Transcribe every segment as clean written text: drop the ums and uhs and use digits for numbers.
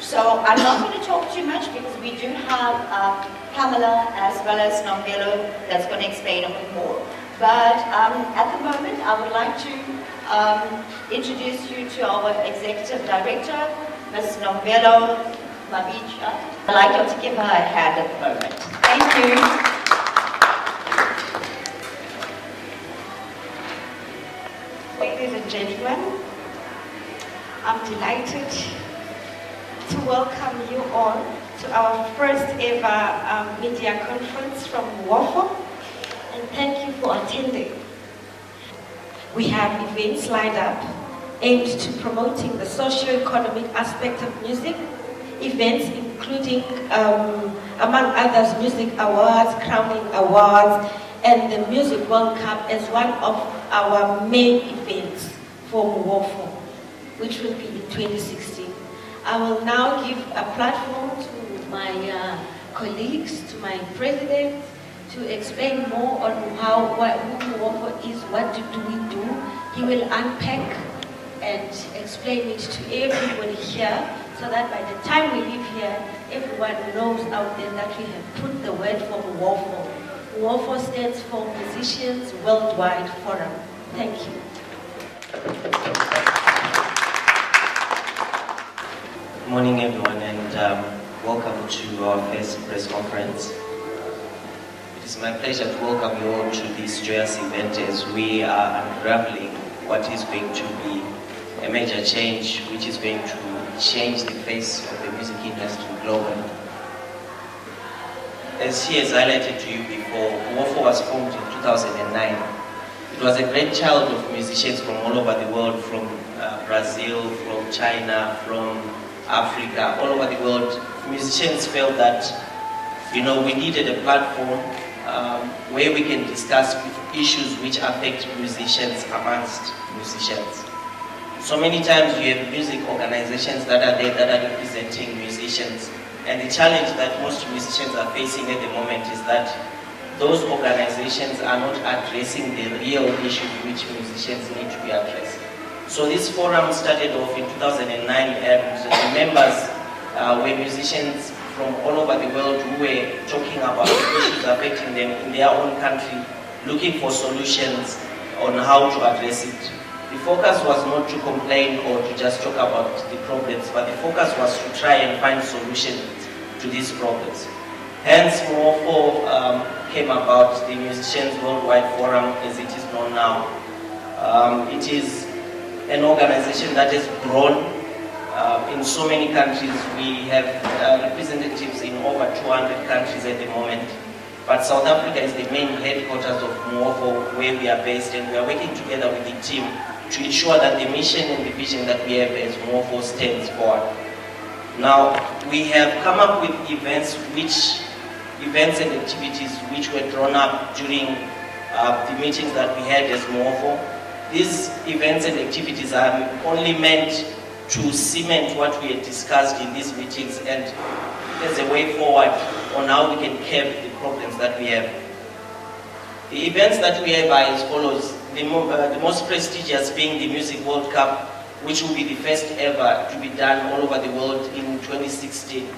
So I'm not going to talk too much because we do have Pamela as well as Nombelo that's going to explain a bit more. But at the moment, I would like to introduce you to our Executive Director, Ms. Nombelo Mabija. I'd like you to give her a hand at the moment. Thank you. Ladies and gentlemen, I'm delighted to welcome you all to our first ever media conference from MUWOFO, and thank you for attending. We have events lined up aimed to promoting the socio-economic aspect of music, events including, among others, music awards, crowning awards, and the Music World Cup as one of our main events for MUWOFO, which will be in 2016. I will now give a platform to my colleagues, to my president, to explain more on who MUWOFO is, what do we do. He will unpack and explain it to everybody here, so that by the time we leave here, everyone knows out there that we have put the word for MUWOFO. MUWOFO stands for Musicians Worldwide Forum. Thank you. Good morning, everyone, and welcome to our first press conference. It is my pleasure to welcome you all to this joyous event as we are unraveling what is going to be a major change, which is going to change the face of the music industry globally. As she has highlighted to you before, MUWOFO was formed in 2009. It was a great child of musicians from all over the world, from Brazil, from China, from Africa, all over the world. Musicians felt that, we needed a platform where we can discuss issues which affect musicians amongst musicians. So many times you have music organizations that are there that are representing musicians, and the challenge that most musicians are facing at the moment is that those organizations are not addressing the real issues which musicians need to be addressed. So this forum started off in 2009, and the members were musicians from all over the world who were talking about issues affecting them in their own country, looking for solutions on how to address it. The focus was not to complain or to just talk about the problems, but the focus was to try and find solutions to these problems. Hence, MUWOFO came about, the Musicians Worldwide Forum as it is known now. It is an organization that has grown in so many countries. We have representatives in over 200 countries at the moment. But South Africa is the main headquarters of MUWOFO, where we are based, and we are working together with the team to ensure that the mission and the vision that we have as MUWOFO stands forward. Now, we have come up with events and activities which were drawn up during the meetings that we had as MUWOFO. These events and activities are only meant to cement what we had discussed in these meetings and as a way forward on how we can curb the problems that we have. The events that we have are as follows. The most prestigious being the Music World Cup, which will be the first ever to be done all over the world in 2016.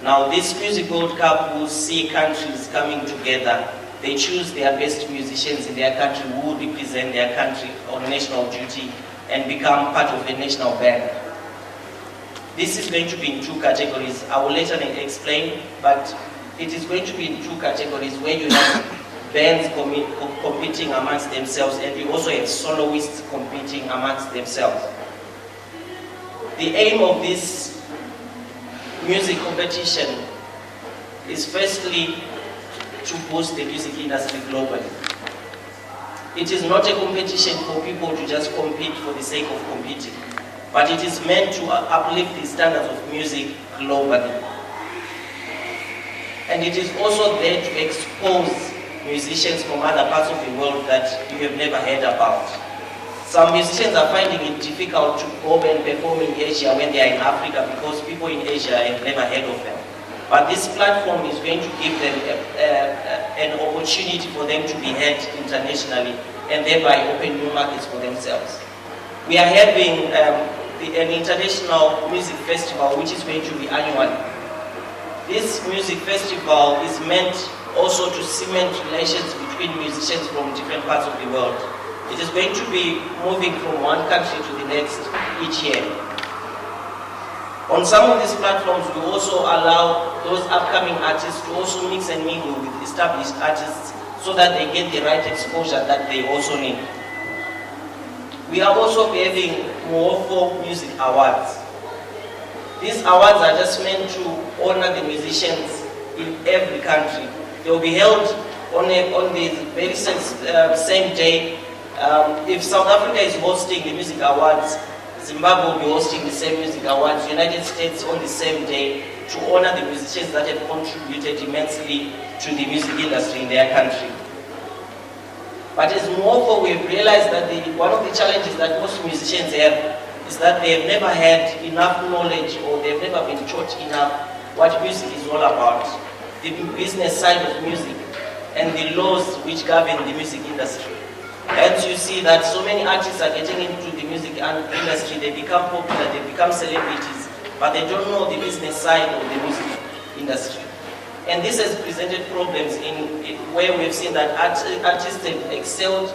Now, this Music World Cup will see countries coming together. They choose their best musicians in their country who will represent their country on national duty and become part of a national band. This is going to be in two categories. I will later explain, but it is going to be in two categories where you have bands competing amongst themselves, and you also have soloists competing amongst themselves. The aim of this music competition is firstly to boost the music industry globally. It is not a competition for people to just compete for the sake of competing, but it is meant to uplift the standards of music globally. And it is also there to expose musicians from other parts of the world that you have never heard about. Some musicians are finding it difficult to go and perform in Asia when they are in Africa because people in Asia have never heard of them. But this platform is going to give them an opportunity for them to be heard internationally and thereby open new markets for themselves. We are having an international music festival which is going to be annual. This music festival is meant also to cement relations between musicians from different parts of the world. It is going to be moving from one country to the next each year. On some of these platforms, we also allow those upcoming artists to also mix and mingle with established artists so that they get the right exposure that they also need. We are also having MUWOFO Music Awards. These awards are just meant to honor the musicians in every country. They will be held on the very same day. If South Africa is hosting the Music Awards, Zimbabwe will be hosting the same Music Awards, United States on the same day, to honor the musicians that have contributed immensely to the music industry in their country. But as MUWOFO, we've realized that one of the challenges that most musicians have is that they have never had enough knowledge, or they've never been taught enough what music is all about, the business side of music, and the laws which govern the music industry. Hence you see that so many artists are getting into the music industry, they become popular, they become celebrities, but they don't know the business side of the music industry. And this has presented problems in where we've seen that artists have excelled,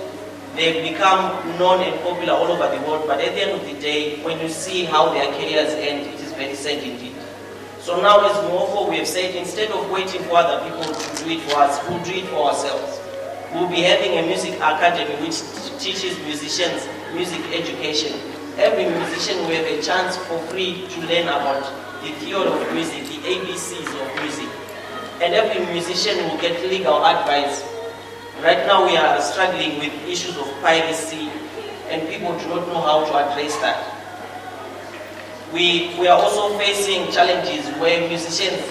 they've become known and popular all over the world, but at the end of the day, when you see how their careers end, it is very sad indeed. So now as MUWOFO, we have said, instead of waiting for other people to do it for us, we'll do it for ourselves. We'll be having a music academy which teaches musicians music education. Every musician will have a chance for free to learn about the theory of music, the ABCs of music. And every musician will get legal advice. Right now we are struggling with issues of piracy, and people do not know how to address that. We are also facing challenges where musicians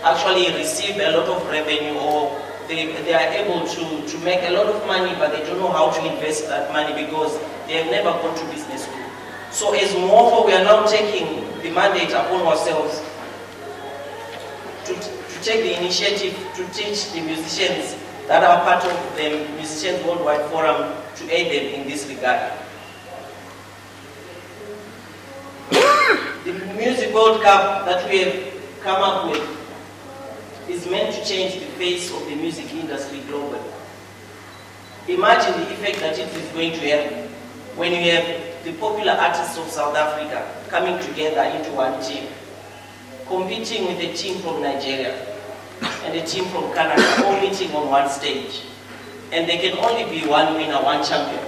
actually receive a lot of revenue, or they are able to make a lot of money, but they don't know how to invest that money because they have never gone to business school. So as MUWOFO, we are now taking the mandate upon ourselves to take the initiative to teach the musicians that are part of the Musicians Worldwide Forum, to aid them in this regard. The Music World Cup that we have come up with is meant to change the face of the music industry globally. Imagine the effect that it is going to have when you have the popular artists of South Africa coming together into one team, competing with a team from Nigeria and a team from Canada, all meeting on one stage. And there can only be one winner, one champion.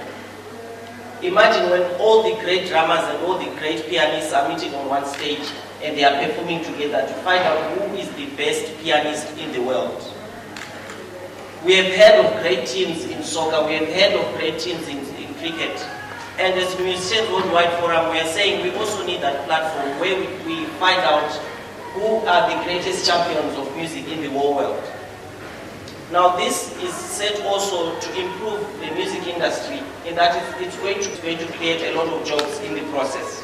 Imagine when all the great drummers and all the great pianists are meeting on one stage and they are performing together to find out who is the best pianist in the world. We have heard of great teams in soccer, we have heard of great teams in cricket. And as Musicians Worldwide Forum, we are saying we also need that platform where we find out who are the greatest champions of music in the whole world. Now this is set also to improve the music industry in that it's going to create a lot of jobs in the process.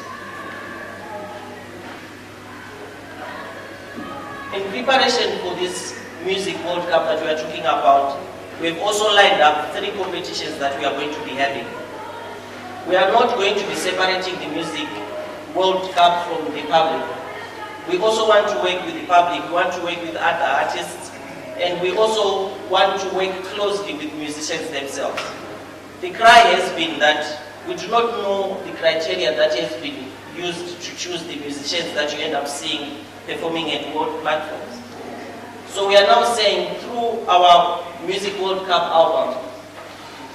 In preparation for this Music World Cup that we are talking about, we've also lined up 3 competitions that we are going to be having. We are not going to be separating the Music World Cup from the public. We also want to work with the public, we want to work with other artists, and we also want to work closely with musicians themselves. The cry has been that we do not know the criteria that has been used to choose the musicians that you end up seeing performing at world platforms. So we are now saying through our Music World Cup album,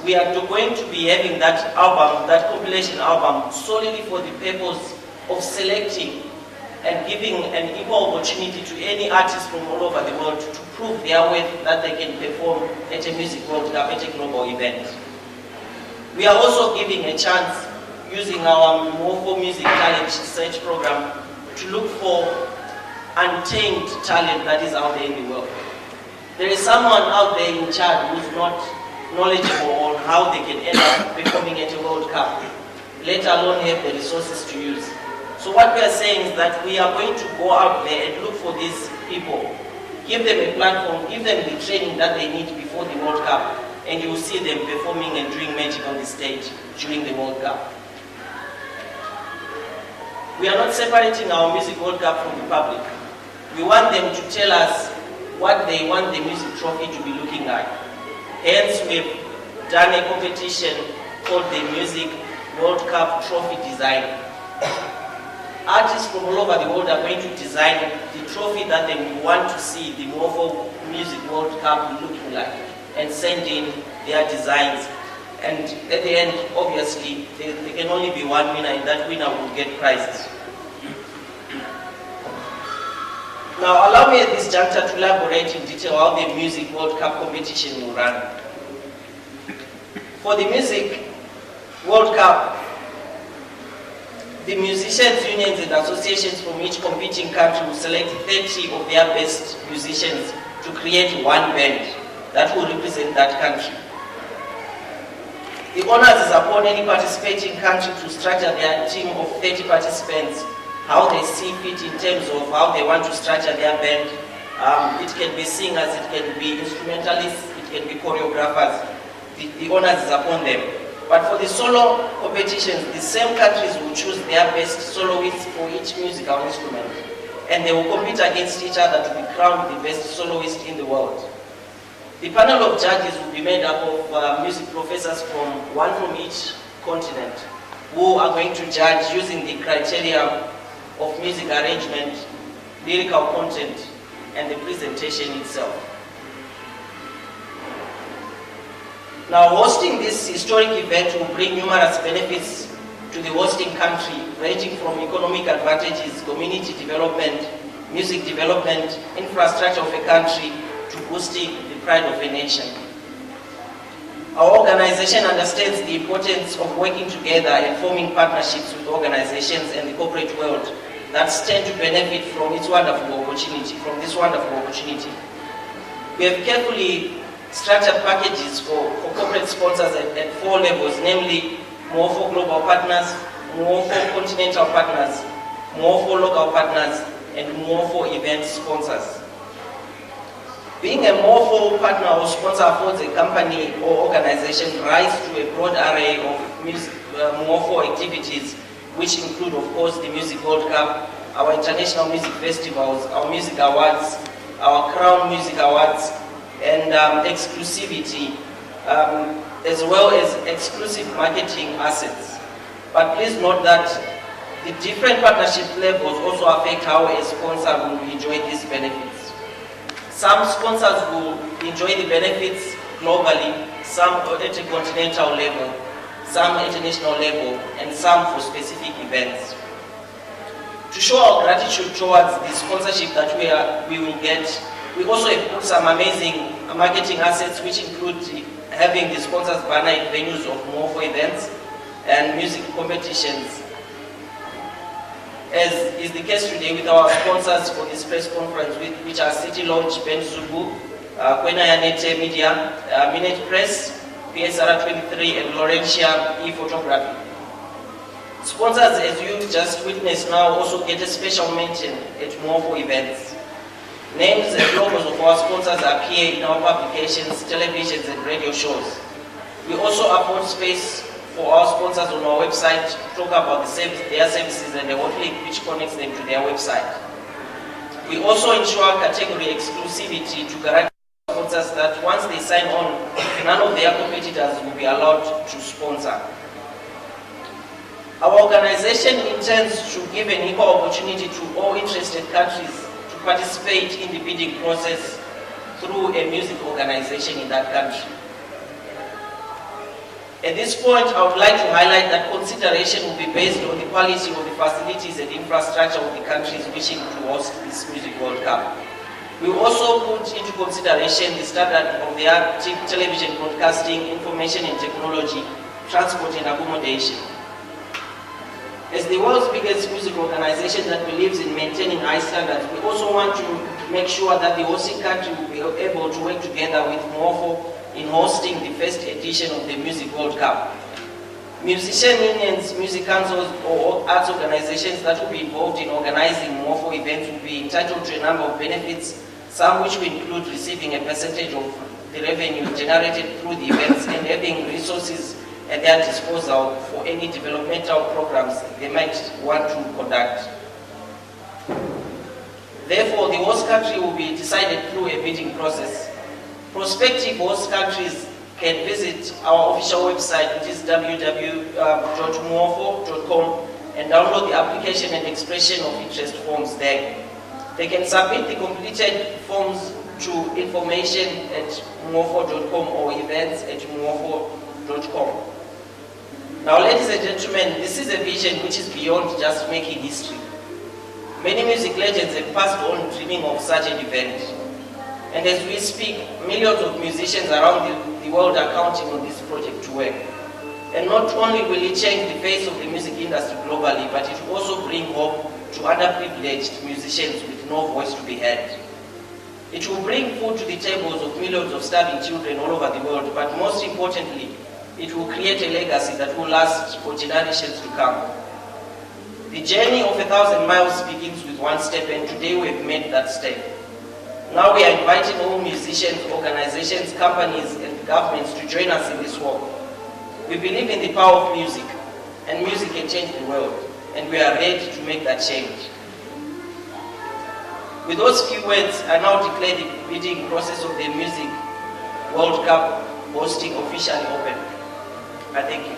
we are going to be having that album, that compilation album, solely for the purpose of selecting and giving an equal opportunity to any artist from all over the world to prove their worth that they can perform at a Music World Cup, at a global event. We are also giving a chance, using our MUWOFO Music Talent Search Program, to look for untamed talent that is out there in the world. There is someone out there in Chad who's not knowledgeable on how they can end up performing at a World Cup, let alone have the resources to use. So what we are saying is that we are going to go out there and look for these people, give them a platform, give them the training that they need before the World Cup, and you will see them performing and doing magic on the stage during the World Cup. We are not separating our Music World Cup from the public. We want them to tell us what they want the music trophy to be looking like. Hence, we've done a competition called the Music World Cup Trophy Design. Artists from all over the world are going to design the trophy that they want to see the MUWOFO Music World Cup looking like and send in their designs. And at the end, obviously, there can only be one winner, and that winner will get prizes. Now, allow me at this juncture to elaborate in detail how the Music World Cup competition will run. For the Music World Cup, the musicians, unions and associations from each competing country will select 30 of their best musicians to create one band that will represent that country. The honors is upon any participating country to structure their team of 30 participants, how they see fit in terms of how they want to structure their band. It can be singers, it can be instrumentalists, it can be choreographers. The honors is upon them. But for the solo competitions, the same countries will choose their best soloists for each musical instrument. And they will compete against each other to be crowned the best soloist in the world. The panel of judges will be made up of music professors one from each continent, who are going to judge using the criteria of music arrangement, lyrical content, and the presentation itself. Now, hosting this historic event will bring numerous benefits to the hosting country, ranging from economic advantages, community development, music development, infrastructure of a country, to boosting the pride of a nation. Our organization understands the importance of working together and forming partnerships with organizations and the corporate world that stand to benefit from this wonderful opportunity. We have carefully structured packages for corporate sponsors at 4 levels, namely MUWOFO Global Partners, MUWOFO Continental Partners, MUWOFO Local Partners, and MUWOFO Event Sponsors. Being a MUWOFO partner or sponsor affords a company or organization rights to a broad array of MUWOFO activities, which include, of course, the Music World Cup, our international music festivals, our music awards, our Crown Music Awards, and exclusivity, as well as exclusive marketing assets. But please note that the different partnership levels also affect how a sponsor will enjoy these benefits. Some sponsors will enjoy the benefits globally, some at a continental level, some at a national level, and some for specific events. To show our gratitude towards the sponsorship that we will get, we also have put some amazing marketing assets, which include having the sponsors banner at venues of MUWOFO events and music competitions, as is the case today with our sponsors for this press conference, which are City Lodge, Ben Zubu, Kwenayanete Media, Minute Press, PSR 23, and Laurentia E-Photography. Sponsors, as you just witnessed now, also get a special mention at MUWOFO events. Names and logos of our sponsors appear in our publications, televisions, and radio shows. We also afford space for our sponsors on our website to talk about their services and the hot link which connects them to their website. We also ensure category exclusivity to guarantee sponsors that once they sign on, none of their competitors will be allowed to sponsor. Our organization intends to give an equal opportunity to all interested countries to participate in the bidding process through a music organization in that country. At this point, I would like to highlight that consideration will be based on the quality of the facilities and infrastructure of the countries wishing to host this Music World Cup. We will also put into consideration the standard of their television broadcasting, information and technology, transport and accommodation. As the world's biggest music organization that believes in maintaining high standards, we also want to make sure that the hosting country will be able to work together with MUWOFO in hosting the first edition of the Music World Cup. Musician unions, music councils, or arts organizations that will be involved in organizing MUWOFO events will be entitled to a number of benefits, some which will include receiving a percentage of the revenue generated through the events and having resources at their disposal for any developmental programs they might want to conduct. Therefore, the host country will be decided through a bidding process. Prospective host countries can visit our official website, which is www.muwofo.com, and download the application and expression of interest forms there. They can submit the completed forms to information@muwofo.com or events@muwofo.com. Now, ladies and gentlemen, this is a vision which is beyond just making history. Many music legends have passed on dreaming of such an event. And as we speak, millions of musicians around the world are counting on this project to work. And not only will it change the face of the music industry globally, but it will also bring hope to underprivileged musicians with no voice to be heard. It will bring food to the tables of millions of starving children all over the world, but most importantly, it will create a legacy that will last for generations to come. The journey of 1,000 miles begins with one step, and today we have made that step. Now we are inviting all musicians, organizations, companies, and governments to join us in this work. We believe in the power of music, and music can change the world, and we are ready to make that change. With those few words, I now declare the bidding process of the Music World Cup hosting officially open. I thank you.